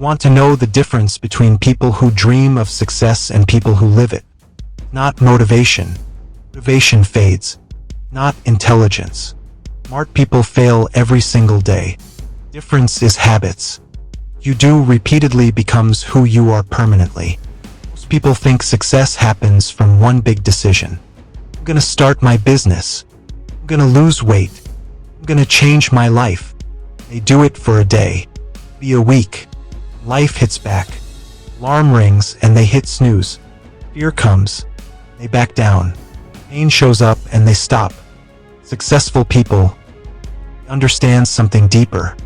Want to know the difference between people who dream of success and people who live it. Not motivation. Motivation fades. Not intelligence. Smart people fail every single day. Difference is habits. You do repeatedly becomes who you are permanently. Most people think success happens from one big decision. I'm gonna start my business. I'm gonna lose weight. I'm gonna change my life. They do it for a day. Be a week. Life hits back. Alarm rings and they hit snooze. Fear comes. They back down. Pain shows up and they stop. Successful people understand something deeper.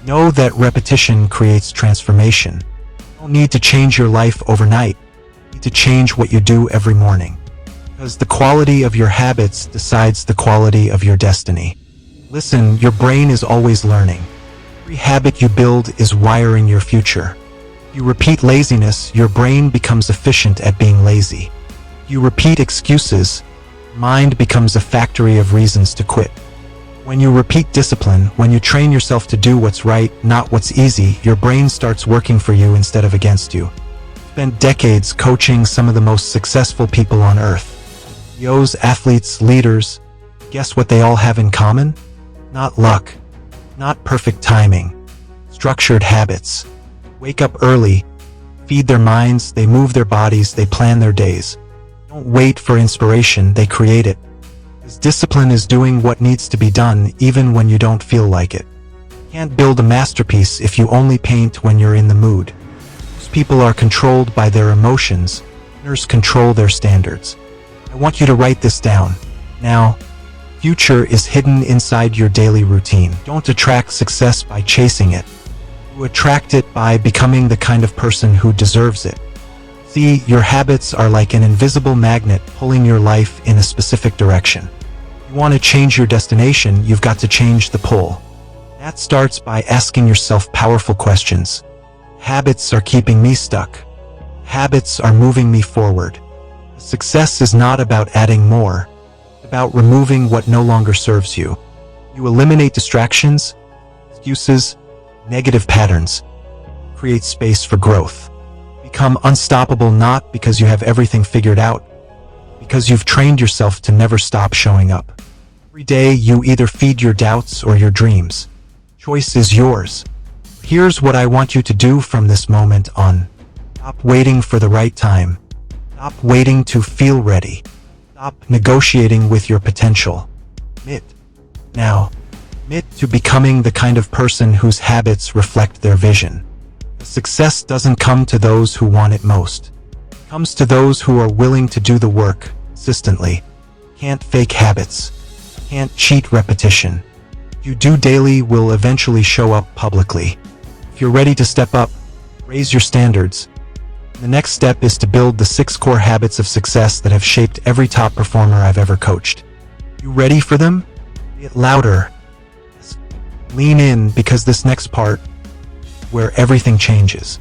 Know that repetition creates transformation. You don't need to change your life overnight. You need to change what you do every morning. Because the quality of your habits decides the quality of your destiny. Listen, your brain is always learning. Every habit you build is wiring your future. You repeat laziness, your brain becomes efficient at being lazy. You repeat excuses, mind becomes a factory of reasons to quit. When you repeat discipline, when you train yourself to do what's right, not what's easy, your brain starts working for you instead of against you. Spent decades coaching some of the most successful people on earth. CEOs, athletes, leaders. Guess what they all have in common? Not luck. Not perfect timing. Structured habits. Wake up early. Feed their minds, they move their bodies, they plan their days. Don't wait for inspiration, they create it. Because discipline is doing what needs to be done even when you don't feel like it. You can't build a masterpiece if you only paint when you're in the mood. Most people are controlled by their emotions. Others control their standards. I want you to write this down. Now, future is hidden inside your daily routine. Don't attract success by chasing it. You attract it by becoming the kind of person who deserves it. See, your habits are like an invisible magnet pulling your life in a specific direction. You want to change your destination, you've got to change the pull. That starts by asking yourself powerful questions. Habits are keeping me stuck. Habits are moving me forward. Success is not about adding more. It's about removing what no longer serves you. You eliminate distractions, excuses, negative patterns. Create space for growth. Become unstoppable not because you have everything figured out, because you've trained yourself to never stop showing up. Every day you either feed your doubts or your dreams. Choice is yours. Here's what I want you to do from this moment on. Stop waiting for the right time. Stop waiting to feel ready. Stop negotiating with your potential. Commit. Now, commit to becoming the kind of person whose habits reflect their vision. Success doesn't come to those who want it most. It comes to those who are willing to do the work consistently. Can't fake habits. Can't cheat repetition. What you do daily will eventually show up publicly. If you're ready to step up, raise your standards. The next step is to build the 6 core habits of success that have shaped every top performer I've ever coached. You ready for them? Say it louder. Lean in because this next part where everything changes.